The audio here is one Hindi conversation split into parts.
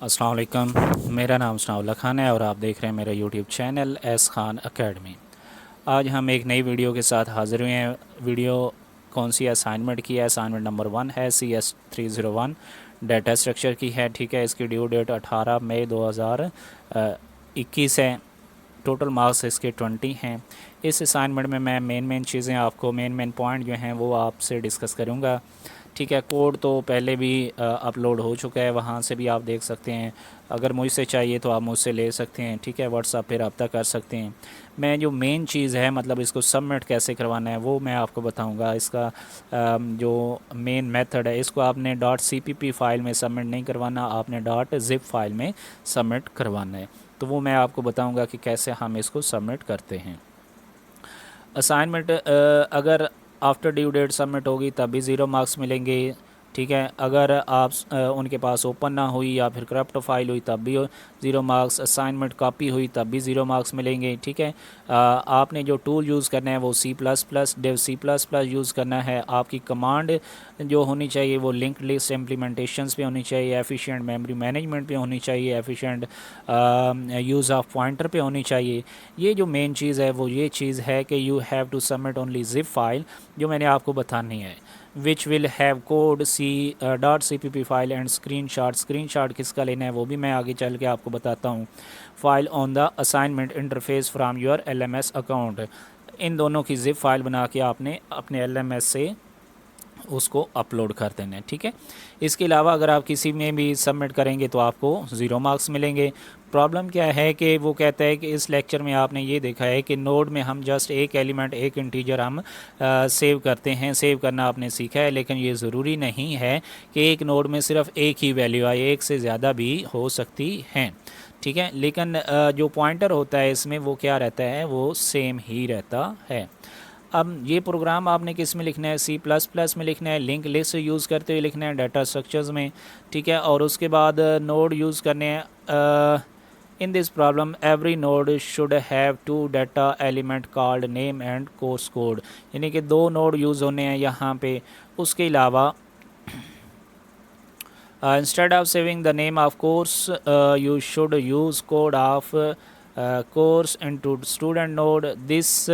अस्सलाम वालेकुम। मेरा नाम सनाउल्लाह खान है और आप देख रहे हैं मेरा YouTube channel S Khan academy. आज हम एक नई वीडियो के साथ हाज़िर हुए हैं। वीडियो कौन सी असाइनमेंट की है? असाइनमेंट नंबर 1 है CS301 डाटा स्ट्रक्चर की है। ठीक है, इसकी ड्यू डेट 18 मई 2021 है। टोटल मार्क्स इसके 20 हैं। इस असाइनमेंट में मैं मेन चीज़ें आपको मेन पॉइंट जो हैं वो आपसे डिस्कस करूँगा। ठीक है, कोड तो पहले भी अपलोड हो चुका है, वहाँ से भी आप देख सकते हैं। अगर मुझसे चाहिए तो आप मुझसे ले सकते हैं। ठीक है, व्हाट्सएप पे रब्ता कर सकते हैं। मैं जो मेन चीज़ है मतलब इसको सबमिट कैसे करवाना है वो मैं आपको बताऊंगा। इसका जो मेन मेथड है, इसको आपने .cpp फ़ाइल में सबमिट नहीं करवाना, आपने .zip फाइल में सबमिट करवाना है। तो वो मैं आपको बताऊंगा कि कैसे हम इसको सबमिट करते हैं। असाइनमेंट अगर आफ्टर ड्यू डेट सबमिट होगी तब भी 0 मार्क्स मिलेंगे। ठीक है, अगर आप उनके पास ओपन ना हुई या फिर करप्ट फाइल हुई तब भी 0 मार्क्स। असाइनमेंट कॉपी हुई तब भी 0 मार्क्स मिलेंगे। ठीक है, आपने जो टूल यूज़ करना है वो C++ डेव C++ यूज़ करना है। आपकी कमांड जो होनी चाहिए वो लिंक्ड लिस्ट इम्प्लीमेंटेशंस पे होनी चाहिए, एफिशिएंट मेमोरी मैनेजमेंट पे होनी चाहिए, एफिशिएंट यूज़ ऑफ पॉइंटर पे होनी चाहिए। ये जो मेन चीज़ है वो ये चीज़ है कि you have to submit only zip file जो मैंने आपको बतानी है, which will have code .cpp file and screenshot किसका लेना है वो भी मैं आगे चल के आपको बताता हूँ। File on the assignment interface from your LMS account. इन दोनों की जिप फाइल बना के आपने अपने LMS से उसको अपलोड कर देना है। ठीक है, इसके अलावा अगर आप किसी में भी सबमिट करेंगे तो आपको 0 मार्क्स मिलेंगे। प्रॉब्लम क्या है कि वो कहता है कि इस लेक्चर में आपने ये देखा है कि नोड में हम जस्ट एक एलिमेंट एक इंटीजर हम सेव करते हैं, सेव करना आपने सीखा है, लेकिन ये ज़रूरी नहीं है कि एक नोड में सिर्फ एक ही वैल्यू आए, एक से ज़्यादा भी हो सकती हैं। ठीक है, लेकिन जो पॉइंटर होता है इसमें वो क्या रहता है, वो सेम ही रहता है। अब ये प्रोग्राम आपने किस में लिखना है? C++ में लिखना है, लिंक लिस्ट यूज़ करते हुए लिखना है डाटा स्ट्रक्चर्स में। ठीक है, और उसके बाद नोड यूज़ करने हैं। In this problem every node should have 2 data element called name and course code, यानी कि 2 नोड यूज़ होने हैं यहाँ पे। उसके अलावा instead of saving the name of course, you should use code of course into student node. This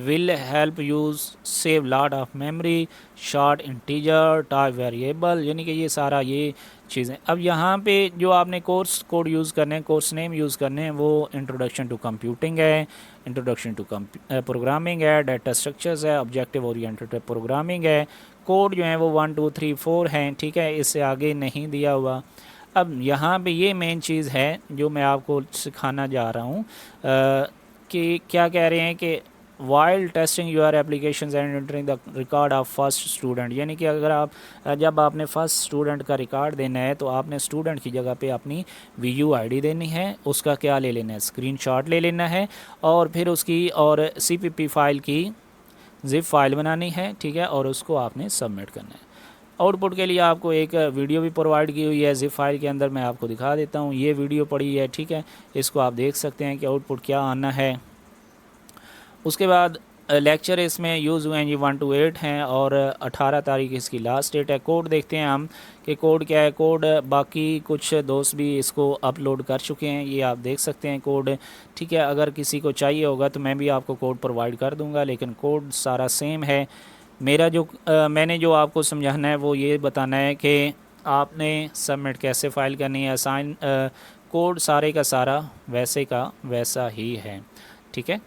will help you save lot of memory, short integer, type variable, यानी कि ये सारा ये चीज़ें। अब यहाँ पे जो आपने कोर्स कोड यूज़ करने हैं, कोर्स नेम यूज़ करने हैं, वो इंट्रोडक्शन टू कंप्यूटिंग है, इंट्रोडक्शन टू प्रोग्रामिंग है, डाटा स्ट्रक्चर्स है, ऑब्जेक्टिव ओरिएंटेड प्रोग्रामिंग है। कोड जो है वो 1 2 3 4 हैं। ठीक है, इससे आगे नहीं दिया हुआ। अब यहाँ पे ये मेन चीज़ है जो मैं आपको सिखाना जा रहा हूँ कि क्या कह रहे हैं कि while testing your application and entering the record of first student, यानी कि अगर आप जब आपने फ़र्स्ट स्टूडेंट का रिकॉर्ड देना है तो आपने स्टूडेंट की जगह पे अपनी VUID देनी है, उसका क्या ले लेना है, स्क्रीनशॉट ले लेना है, और फिर उसकी और CPP फाइल की जिप फाइल बनानी है। ठीक है, और उसको आपने सबमिट करना है। आउटपुट के लिए आपको एक वीडियो भी प्रोवाइड की हुई है जिप फाइल के अंदर, मैं आपको दिखा देता हूँ। ये वीडियो पड़ी है, ठीक है, इसको आप देख सकते हैं कि आउटपुट क्या आना है। उसके बाद लेक्चर इसमें यूज़ हुए हैं जी 1 to 8 हैं और 18 तारीख इसकी लास्ट डेट है। कोड देखते हैं हम कि कोड क्या है। कोड बाकी कुछ दोस्त भी इसको अपलोड कर चुके हैं, ये आप देख सकते हैं कोड। ठीक है, अगर किसी को चाहिए होगा तो मैं भी आपको कोड प्रोवाइड कर दूंगा, लेकिन कोड सारा सेम है। मेरा जो मैंने जो आपको समझाना है वो ये बताना है कि आपने सबमिट कैसे फ़ाइल करनी है। कोड सारे का सारा वैसे का वैसा ही है। ठीक है,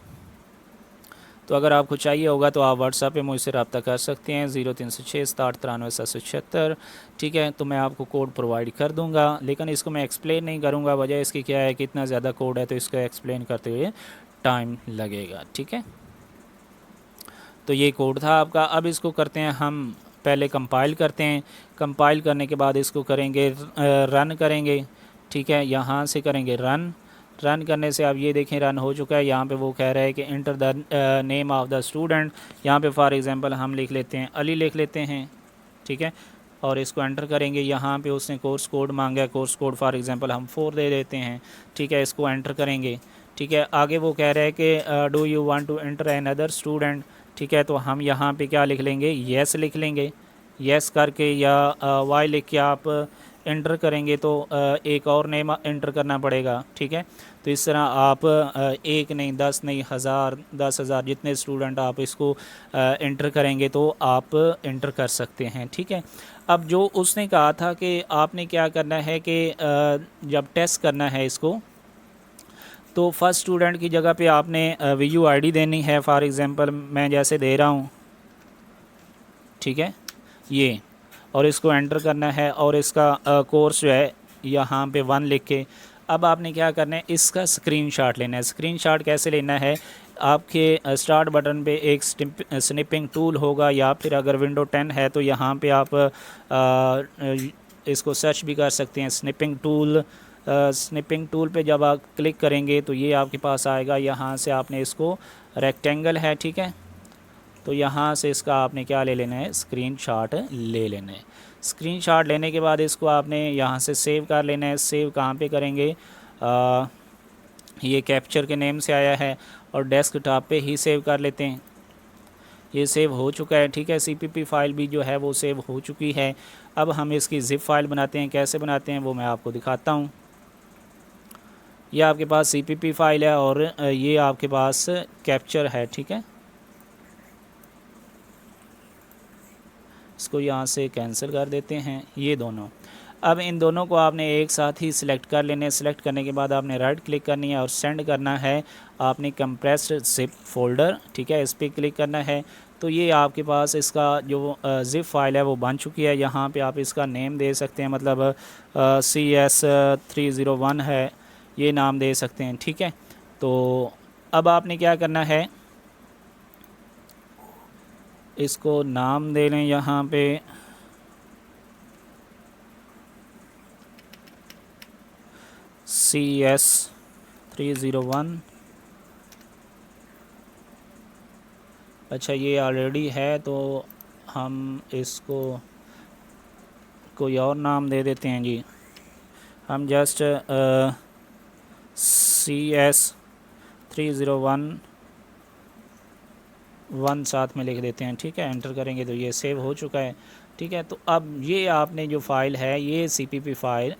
तो अगर आपको चाहिए होगा तो आप व्हाट्सएप पे मुझसे रब्ता कर सकते हैं 0306 ठीक है, तो मैं आपको कोड प्रोवाइड कर दूंगा, लेकिन इसको मैं एक्सप्लेन नहीं करूंगा। वजह इसकी क्या है कि इतना ज़्यादा कोड है तो इसको एक्सप्लेन करते हुए टाइम लगेगा। ठीक है, तो ये कोड था आपका। अब इसको करते हैं हम, पहले कंपाइल करते हैं। कंपाइल करने के बाद इसको करेंगे रन करेंगे। ठीक है, यहाँ से करेंगे रन। रन करने से आप ये देखें रन हो चुका है। यहाँ पे वो कह रहा है कि enter the name of the student. यहाँ पे फॉर एग्जांपल हम लिख लेते हैं अली, लिख लेते हैं। ठीक है, और इसको एंटर करेंगे। यहाँ पे उसने कोर्स कोड मांगा है, कोर्स कोड फॉर एग्जांपल हम 4 दे देते हैं। ठीक है, इसको एंटर करेंगे। ठीक है, आगे वो कह रहा है कि do you want to enter another student. ठीक है, तो हम यहाँ पे क्या लिख लेंगे, येस लिख लेंगे। येस करके या वाई लिख के आप इंटर करेंगे तो एक और नेम इंटर करना पड़ेगा, ठीक है। तो इस तरह आप एक नहीं, 10 नहीं, 1000, 10,000 जितने स्टूडेंट आप इसको इंटर करेंगे तो आप इंटर कर सकते हैं, ठीक है। अब जो उसने कहा था कि आपने क्या करना है कि जब टेस्ट करना है इसको, तो फर्स्ट स्टूडेंट की जगह पे आपने वीयू आईडी देनी है। फॉर एग्ज़ाम्पल मैं जैसे दे रहा हूँ, ठीक है, ये, और इसको एंटर करना है और इसका कोर्स जो है यहाँ पे 1 लिख के, अब आपने क्या करना है, इसका स्क्रीनशॉट लेना है। स्क्रीनशॉट कैसे लेना है, आपके स्टार्ट बटन पे एक स्निपिंग टूल होगा, या फिर अगर विंडो 10 है तो यहाँ पे आप इसको सर्च भी कर सकते हैं, स्निपिंग टूल। स्निपिंग टूल पे जब आप क्लिक करेंगे तो ये आपके पास आएगा। यहाँ से आपने इसको, रेक्टेंगल है, ठीक है, तो यहाँ से इसका आपने क्या ले लेना है, स्क्रीनशॉट ले लेना है। स्क्रीनशॉट लेने के बाद इसको आपने यहाँ से सेव कर लेना है। सेव कहाँ पे करेंगे, ये कैप्चर के नेम से आया है और डेस्कटॉप पे ही सेव कर लेते हैं। ये सेव हो चुका है, ठीक है। सीपीपी फ़ाइल भी जो है वो सेव हो चुकी है। अब हम इसकी ज़िप फाइल बनाते हैं। कैसे बनाते हैं वो मैं आपको दिखाता हूँ। ये आपके पास सीपीपी फ़ाइल है और ये आपके पास कैप्चर है, ठीक है। इसको यहाँ से कैंसिल कर देते हैं, ये दोनों। अब इन दोनों को आपने एक साथ ही सिलेक्ट कर लेने हैं। सिलेक्ट करने के बाद आपने राइट क्लिक करनी है और सेंड करना है आपने कंप्रेस्ड ज़िप फोल्डर, ठीक है, इस पर क्लिक करना है। तो ये आपके पास इसका जो ज़िप फाइल है वो बन चुकी है। यहाँ पे आप इसका नेम दे सकते हैं, मतलब CS301 है, ये नाम दे सकते हैं, ठीक है। तो अब आपने क्या करना है, इसको नाम दे लें यहाँ पे CS301। अच्छा, ये ऑलरेडी है तो हम इसको कोई और नाम दे देते हैं जी। हम जस्ट CS301 साथ में लिख देते हैं, ठीक है। एंटर करेंगे तो ये सेव हो चुका है, ठीक है। तो अब ये आपने जो फ़ाइल है, ये सीपीपी फ़ाइल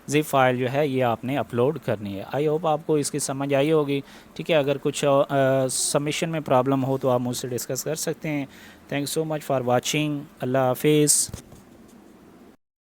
ज़िप फाइल जो है ये आपने अपलोड करनी है। आई होप आपको इसकी समझ आई होगी, ठीक है। अगर कुछ सबमिशन में प्रॉब्लम हो तो आप मुझसे डिस्कस कर सकते हैं। Thanks so much for watching. अल्लाह हाफिज़।